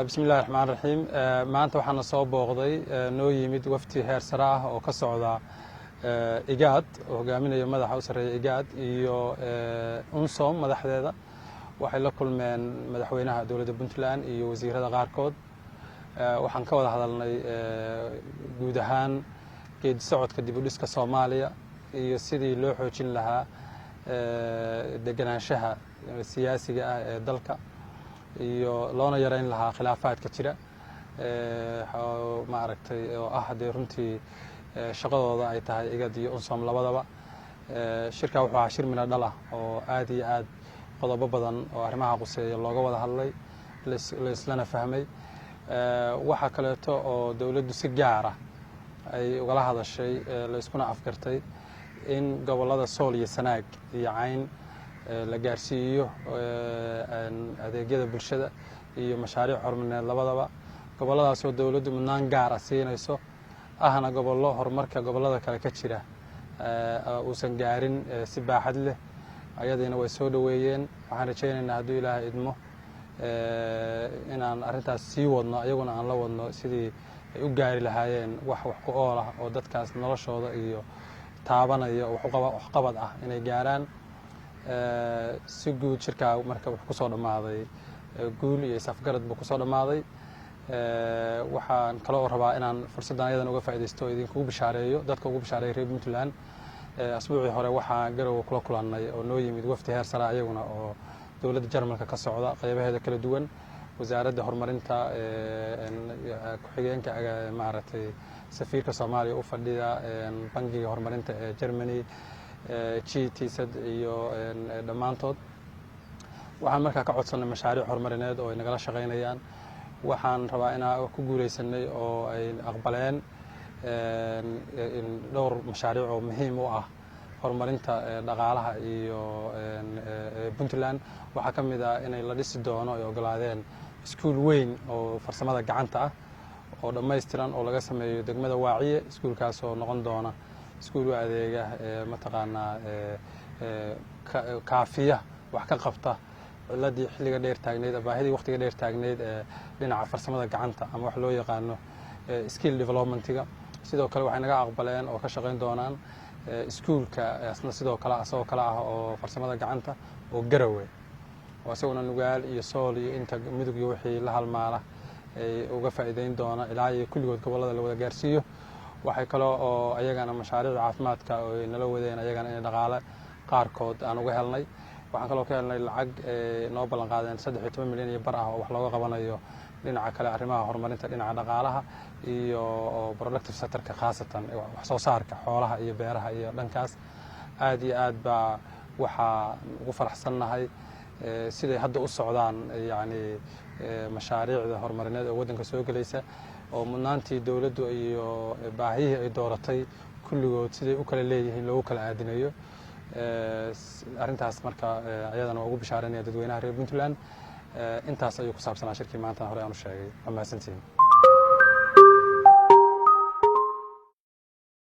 بسم الله الرحمن الرحيم maanta waxaana soo booqday noo yimid wafti heer sare ah oo ka socda IGAD oo hogaaminaya madaxa u sareeya IGAD iyo UNSOM madaxdeeda waxay la kulmeen madaxweynaha dawladda Puntland iyo wasiirada qaarkood waxaan ka wada hadalnay guud ahaan geedi socodka dib u dhiska Soomaaliya iyo sidii loo xoojin lahaa deganaanshaha siyaasiga ah ee dalka iyo loona yareyn lahaa khilaafaadka jira ma aragtay oo ah hadee runtii shaqadooda ay tahay IGAD iyo UNSOM labadaba shirka wuxuu ahaa shir mina dhal ah oo aad iyo aad qodobo badan oo arrimaha quseeya looga wada hadlay la islana fahmay waxa kaleeto oo dawladdu si gaar ah ay ugala hadashay la iskuna afgartay in gobolada Sool iyo Sanaag iyo Cayn la gaarsiiyo adeegyada bulshada iyo mashaariic horumarineed labadaba goboladaas oo dawladdu mudnaan gaar ah siinayso ahna gobollo horumarka gobolada kale ka jira uusan gaarin si baaxad leh ayadina way soo dhaweeyeen waxaan rajaynaynaa hadduu Ilaahay idmo inaan arrintaas sii wadno ayaguna aan la wadno sidii ay u gaari lahaayeen wax ku ool ah oo dadkaas noloshooda iyo taabanaya wax qabad ah inay gaaraan si guud shirka marka wuxuu ku soo dhamaaday guul iyo safgarad buu ku soo dhamaaday waxaan kale oo rabaa inaan fursaddan ayadan uga faa'iideysto oo idinku bishaareeyo dadka ugu bishaareeyay reer Puntland asbuucii hore waxaa garow kula kulannay oo noo yimid wafti heer sare ayaguna oo dawladda Jarmalka ka socda qaybaheeda kala duwan wasaaradda horumarinta ku-xigeenka maaragtay safiirka Soomaaliya u fadhiya bangiga horumarinta ee Germany GTZ iyo dhammaantood waxaan markaa ka codsanay mashaariic horumarineed oo ay nagala shaqaynayaan waxaan rabaa inaan ku guuleysanay oo ay aqbaleen dhowr mashaariic oo muhiim u ah horumarinta dhaqaalaha iyo Puntland waxaa ka mid ah inay la dhisi doono ay ogolaadeen iskuul weyn oo farsamada gacanta ah oo dhammaystiran oo laga sameeyo degmada Waaciye iskuulkaas oo noqon doona iskuul u adeega mataqaanaa kaafiya wax ka qabta ciladii xilliga dheer taagneed baahidii waqtiga dheer taagneed ee dhinaca farsamada gacanta ama wax loo yaqaano skill developmentiga sidoo kale waxay naga aqbaleen oo ka shaqayn doonaan iskuulka asna sidoo kale asoo kala ah oo farsamada gacanta oo Garowe oo asaguna Nugaal iyo Sool iyo inta midug iyo wixii la halmaala ay uga faa'iideyn doona ilaa iyo kulligood gobolada la wada gaarsiiyo waxay kale oo ayagana mashaariic caafimaadka oo nala wadeen ayagana in dhaqaale qaarkood aan uga helnay waxaan kaloo ka helnay lacag noo ballan qaadeen 13 milyan iyo bar ah oo wax looga qabanayo dhinaca kale arrimaha horumarinta dhinaca dhaqaalaha iyo productive sector-ka khaasatan wax soo saarka xoolaha iyo beeraha iyo dhankaas aad iyo aad baa waxa ugu faraxsanahay siday hadda u socdaan yani mashaariicda horumarineed oo waddanka soo galaysa oo mudnaantii dawladdu iyo baahiyihii ay dooratay kulligood siday u kala leeyihiin loogu kala aadinayo arrintaas marka ayadana ugu bishaareynaya dadweynaha reer Puntland intaas ayuu ku saabsanaa shirkii maanta hore aan u sheegay ama santiin